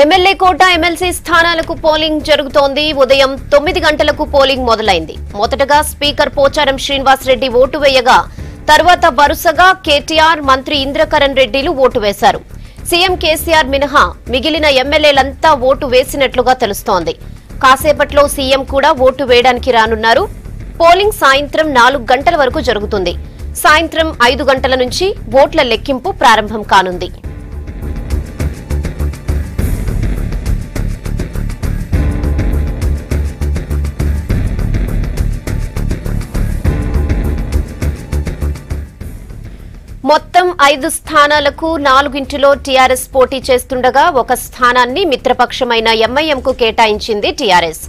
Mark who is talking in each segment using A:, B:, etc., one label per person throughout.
A: MLA కోట MLC స్థానాలకు polling జరుగుతోంది. ఉదయం 9 గంటలకు పోలింగ్ మొదలైంది. మొదటగా స్పీకర్ పోచారం శ్రీనివాస్ రెడ్డి ఓటు వేయగా తర్వాత వరుసగా కేటీఆర్, మంత్రి ఇంద్రకరణ్ రెడ్డిలు ఓటు వేశారు. సీఎం కేసీఆర్ మినహా మిగిలిన ఎమ్మెల్యేలంతా ఓటు వేసినట్లుగా తెలుస్తోంది. కాసేపట్లో సీఎం కూడా ఓటు వేయడానికి రానున్నారు. పోలింగ్ సాయంత్రం 4 గంటల వరకు జరుగుతుంది. సాయంత్రం 5 గంటల నుంచి ఓట్ల లెక్కింపు ప్రారంభం కానుంది. మొత్తం 5 స్థానాలకు 4 టీఆర్ఎస్ పోటీ చేస్తుండగా ఒక స్థానాన్ని మిత్రపక్షమైన ఎంఐఎంకు కేటాయించింది టీఆర్ఎస్.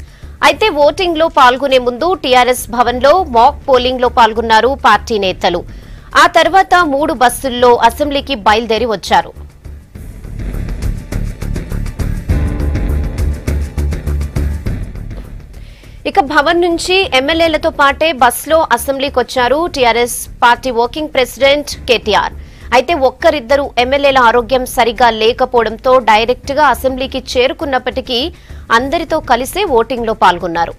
A: అయితే ఓటింగ్ లో పాల్గొనే ముందు టీఆర్ఎస్ భవన్లో మాక్ పోలింగ్ లో పాల్గొన్నారు పార్టీ నేతలు. ఆ తర్వాత 3 బస్సుల్లో అసెంబ్లీకి బయలుదేరి వచ్చారు. ఇక భవన్ నుంచి ఎమ్మెల్యేలతో పాటే బస్సులో అసెంబ్లీకి వచ్చారు TRS party working president KTR. అయితే ఒక్కరిద్దరు ఎమ్మెల్యేల ఆరోగ్యం సరిగా లేకపోవడంతో డైరెక్ట్ గా అసెంబ్లీకి చేరుకున్నప్పటికీ అందరితో కలిసే ఓటింగ్ లో పాల్గొన్నారు.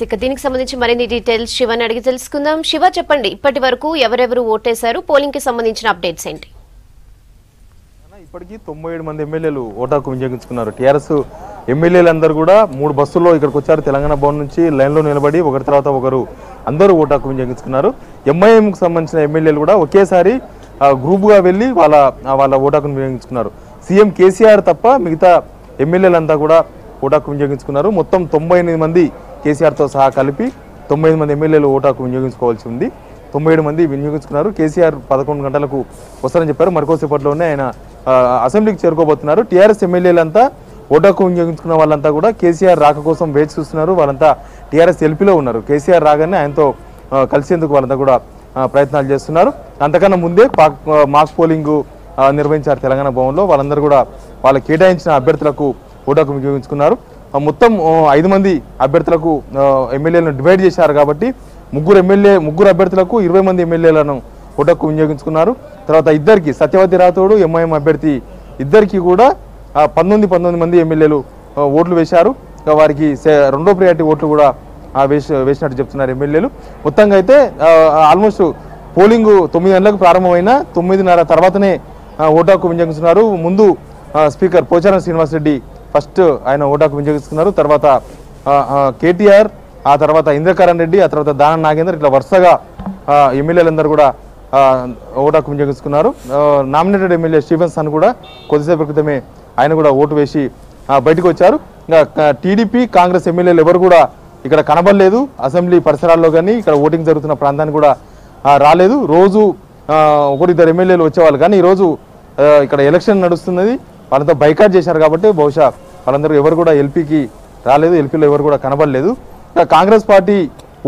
A: ఇక దీనికి సంబంధించి మరిన్ని డీటెయిల్స్ శివని అడిగి తెలుసుకుందాం. శివ, చెప్పండి, ఇప్పటి వరకు ఎవరెవరు ఓటేశారు, పోలింగ్ కి సంబంధించిన అప్డేట్స్ ఏంటి?
B: ఇప్పటికీ 97 మంది ఎమ్మెల్యేలు ఓటాకు వినియోగించుకున్నారు. టీఆర్ఎస్ ఎమ్మెల్యేలందరూ కూడా 3 బస్సుల్లో ఇక్కడికి వచ్చారు. తెలంగాణ భవన్ నుంచి లైన్లో నిలబడి ఒకరి తర్వాత ఒకరు అందరూ ఓటాకు వినియోగించుకున్నారు. ఎంఐఎంకు సంబంధించిన ఎమ్మెల్యేలు కూడా ఒకేసారి గ్రూప్గా వెళ్ళి వాళ్ళ ఓటాకు వినియోగించుకున్నారు. సీఎం కేసీఆర్ తప్ప మిగతా ఎమ్మెల్యేలంతా కూడా ఓటాకు వినియోగించుకున్నారు. మొత్తం 98 మంది కేసీఆర్తో సహా కలిపి 9 మంది ఎమ్మెల్యేలు ఓటాకు వినియోగించుకోవాల్సి ఉంది. 97 మంది వినియోగించుకున్నారు. కేసీఆర్ 11 గంటలకు వస్తారని చెప్పారు. మరికోసేపట్లోనే ఆయన అసెంబ్లీకి చేరుకోబోతున్నారు. టీఆర్ఎస్ ఎమ్మెల్యేలంతా ఓటాకు వినియోగించుకున్న వాళ్ళంతా కూడా కేసీఆర్ రాక కోసం వేచి చూస్తున్నారు. వాళ్ళంతా టీఆర్ఎస్ ఎల్పీలో ఉన్నారు. కేసీఆర్ రాగానే ఆయనతో కలిసేందుకు వాళ్ళంతా కూడా ప్రయత్నాలు చేస్తున్నారు. అంతకన్నా ముందే మాక్ పోలింగ్ నిర్వహించారు తెలంగాణ భవన్లో. వాళ్ళందరూ కూడా వాళ్ళ కేటాయించిన అభ్యర్థులకు ఓటాకు వినియోగించుకున్నారు. మొత్తం 5 మంది అభ్యర్థులకు ఎమ్మెల్యేలను డివైడ్ చేశారు కాబట్టి ముగ్గురు అభ్యర్థులకు 20 మంది ఎమ్మెల్యేలను ఓటాకు వినియోగించుకున్నారు. తర్వాత ఇద్దరికి సత్యవతి రాథోడు ఎంఐఎం అభ్యర్థి ఇద్దరికి కూడా 19 మంది ఎమ్మెల్యేలు ఓట్లు వేశారు. వారికి రెండో ప్రియారిటీ ఓట్లు కూడా వేసినట్టు చెప్తున్నారు ఎమ్మెల్యేలు. మొత్తంగా అయితే ఆల్మోస్ట్ పోలింగ్ 9 గంటలకు ప్రారంభమైన 9:30 తర్వాతనే ఓటాకు వినియోగించుకున్నారు. ముందు స్పీకర్ పోచారం శ్రీనివాస్ రెడ్డి ఫస్ట్ ఆయన ఓటాకు వినియోగించుకున్నారు. తర్వాత కేటీఆర్, ఆ తర్వాత ఇంద్రకరణ్ రెడ్డి, ఆ తర్వాత దానం నాగేందర్, ఇట్లా వరుసగా ఎమ్మెల్యేలందరూ కూడా ఓటాకు వినియోగించుకున్నారు. నామినేటెడ్ ఎమ్మెల్యే స్టీఫెన్స్ అని కూడా కొద్దిసేపు క్రితమే ఆయన కూడా ఓటు వేసి బయటకు వచ్చారు. ఇంకా టీడీపీ, కాంగ్రెస్ ఎమ్మెల్యేలు ఎవరు కూడా ఇక్కడ కనబడలేదు. అసెంబ్లీ పరిసరాల్లో కానీ ఇక్కడ ఓటింగ్ జరుగుతున్న ప్రాంతానికి కూడా రాలేదు. రోజు ఒకరిద్దరు ఎమ్మెల్యేలు వచ్చేవాళ్ళు, కానీ ఈరోజు ఇక్కడ ఎలక్షన్ నడుస్తున్నది, వాళ్ళంతా బైకాట్ చేశారు కాబట్టి బహుశా వాళ్ళందరూ ఎవరు కూడా ఎల్పీకి రాలేదు. ఎల్పీలో ఎవరు కూడా కనబడలేదు. కాంగ్రెస్ పార్టీ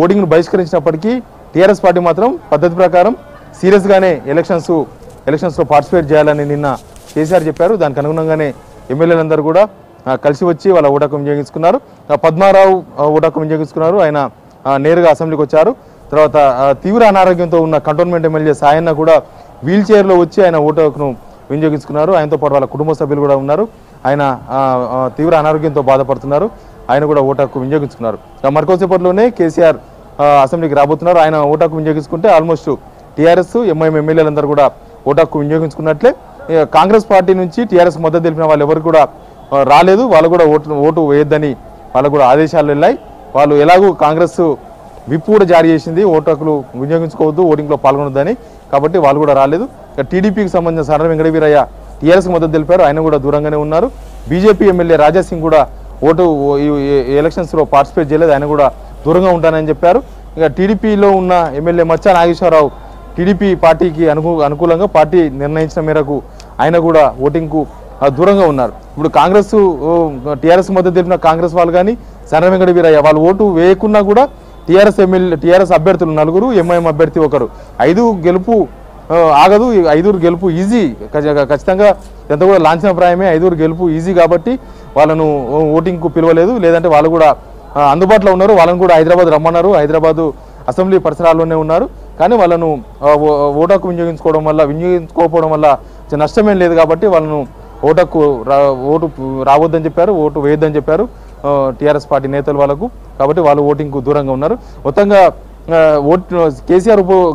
B: ఓటింగ్ను బహిష్కరించినప్పటికీ టీఆర్ఎస్ పార్టీ మాత్రం పద్ధతి ప్రకారం సీరియస్గానే ఎలక్షన్స్లో పార్టిసిపేట్ చేయాలని నిన్న కేసీఆర్ చెప్పారు. దానికి అనుగుణంగానే ఎమ్మెల్యేలందరూ కూడా కలిసి వచ్చి వాళ్ళ ఓటాకు వినియోగించుకున్నారు. పద్మారావు ఓటాకు వినియోగించుకున్నారు. ఆయన నేరుగా అసెంబ్లీకి వచ్చారు. తర్వాత తీవ్ర అనారోగ్యంతో ఉన్న కంటోన్మెంట్ ఎమ్మెల్యే సాయన్న కూడా వీల్ చైర్లో వచ్చి ఆయన ఓటాకును వినియోగించుకున్నారు. ఆయనతో పాటు వాళ్ళ కుటుంబ సభ్యులు కూడా ఉన్నారు. ఆయన తీవ్ర అనారోగ్యంతో బాధపడుతున్నారు. ఆయన కూడా ఓటాకు వినియోగించుకున్నారు. మరికోసేపట్లోనే కేసీఆర్ అసెంబ్లీకి రాబోతున్నారు. ఆయన ఓటాకు వినియోగించుకుంటే ఆల్మోస్ట్ టీఆర్ఎస్ ఎంఐఎం ఎమ్మెల్యేలందరూ కూడా ఓటాకు వినియోగించుకున్నట్లే. కాంగ్రెస్ పార్టీ నుంచి టీఆర్ఎస్ మద్దతు తెలిపిన వాళ్ళు ఎవరు కూడా రాలేదు. వాళ్ళు కూడా ఓటు వేయొద్దని వాళ్ళకు కూడా ఆదేశాలు వెళ్ళాయి. వాళ్ళు ఎలాగూ కాంగ్రెస్ విప్ కూడా జారీ చేసింది, ఓటాకులు వినియోగించుకోవద్దు, ఓటింగ్లో పాల్గొనొద్దని. కాబట్టి వాళ్ళు కూడా రాలేదు. టీడీపీకి సంబంధించిన సరళ వెంకటవీరయ్య టీఆర్ఎస్కి మద్దతు తెలిపారు. ఆయన కూడా దూరంగానే ఉన్నారు. బీజేపీ ఎమ్మెల్యే రాజాసింగ్ కూడా ఎలక్షన్స్లో పార్టిసిపేట్ చేయలేదు. ఆయన కూడా దూరంగా ఉంటానని చెప్పారు. ఇక టీడీపీలో ఉన్న ఎమ్మెల్యే మచ్చా నాగేశ్వరరావు టీడీపీ పార్టీకి అనుకూలంగా పార్టీ నిర్ణయించిన మేరకు ఆయన కూడా ఓటింగ్కు దూరంగా ఉన్నారు. ఇప్పుడు కాంగ్రెస్ టీఆర్ఎస్ మద్దతు తెలిపిన కాంగ్రెస్ వాళ్ళు కానీ సరళ వెంకటవీరయ్య వాళ్ళు ఓటు వేయకున్నా కూడా టీఆర్ఎస్ అభ్యర్థులు 4, ఎంఐఎం అభ్యర్థి 1, 5 గెలుపు ఆగదు. 5 గెలుపు ఈజీ, ఖచ్చితంగా ఎంత కూడా లాంఛనప్రాయమే. 5 గెలుపు ఈజీ కాబట్టి వాళ్ళను ఓటింగ్కు పిలవలేదు. లేదంటే వాళ్ళు కూడా అందుబాటులో ఉన్నారు, వాళ్ళని కూడా హైదరాబాద్ రమ్మన్నారు. హైదరాబాదు అసెంబ్లీ పరిసరాల్లోనే ఉన్నారు. కానీ వాళ్ళను ఓటు వినియోగించుకోకపోవడం వల్ల నష్టమేం లేదు కాబట్టి వాళ్ళను ఓటు రావద్దని చెప్పారు, ఓటు వేయొద్దని చెప్పారు టీఆర్ఎస్ పార్టీ నేతలు వాళ్ళకు. కాబట్టి వాళ్ళు ఓటింగ్కు దూరంగా ఉన్నారు. మొత్తంగా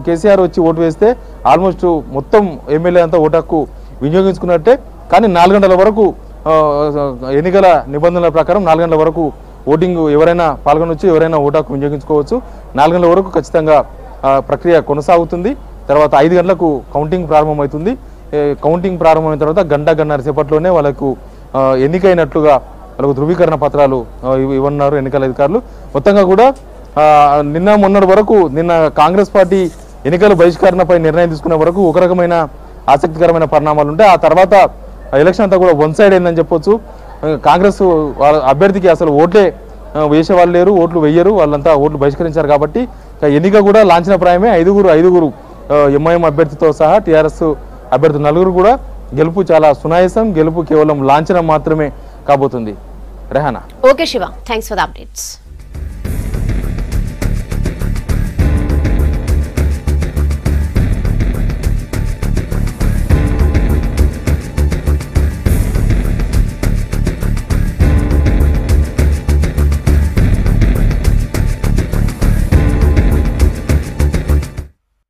B: కేసీఆర్ వచ్చి ఓటు వేస్తే ఆల్మోస్ట్ మొత్తం ఎమ్మెల్యే అంతా ఓటు హక్కు వినియోగించుకున్నట్టే. కానీ 4 గంటల వరకు ఎన్నికల నిబంధనల ప్రకారం 4 గంటల వరకు ఓటింగ్ ఎవరైనా పాల్గొనవచ్చు, ఎవరైనా ఓటు హక్కు వినియోగించుకోవచ్చు. 4 గంటల వరకు ఖచ్చితంగా ప్రక్రియ కొనసాగుతుంది. తర్వాత 5 గంటలకు కౌంటింగ్ ప్రారంభమవుతుంది. కౌంటింగ్ ప్రారంభమైన తర్వాత గంటన్నర సేపట్లోనే వాళ్ళకు ఎన్నికైనట్లుగా వాళ్ళకు ధృవీకరణ పత్రాలు ఇవ్వన్నారు ఎన్నికల అధికారులు. మొత్తంగా కూడా మొన్నటి వరకు కాంగ్రెస్ పార్టీ ఎన్నికల బహిష్కరణపై నిర్ణయం తీసుకునే వరకు ఒక రకమైన ఆసక్తికరమైన పరిణామాలు ఉంటాయి. ఆ తర్వాత ఎలక్షన్ అంతా కూడా వన్ సైడ్ అయిందని చెప్పొచ్చు. కాంగ్రెస్ అభ్యర్థికి అసలు ఓట్లే వేసే వాళ్ళు లేరు, ఓట్లు వెయ్యరు, వాళ్ళంతా ఓట్లు బహిష్కరించారు. కాబట్టి ఎన్నిక కూడా లాంఛనప్రాయమే. 5 ఎంఐఎం అభ్యర్థితో సహా టీఆర్ఎస్ అభ్యర్థులు 4 కూడా గెలుపు చాలా సునాయాసం, గెలుపు కేవలం లాంఛనం మాత్రమే కాబోతుంది. Rehana.
A: Okay Shiva, thanks for the updates.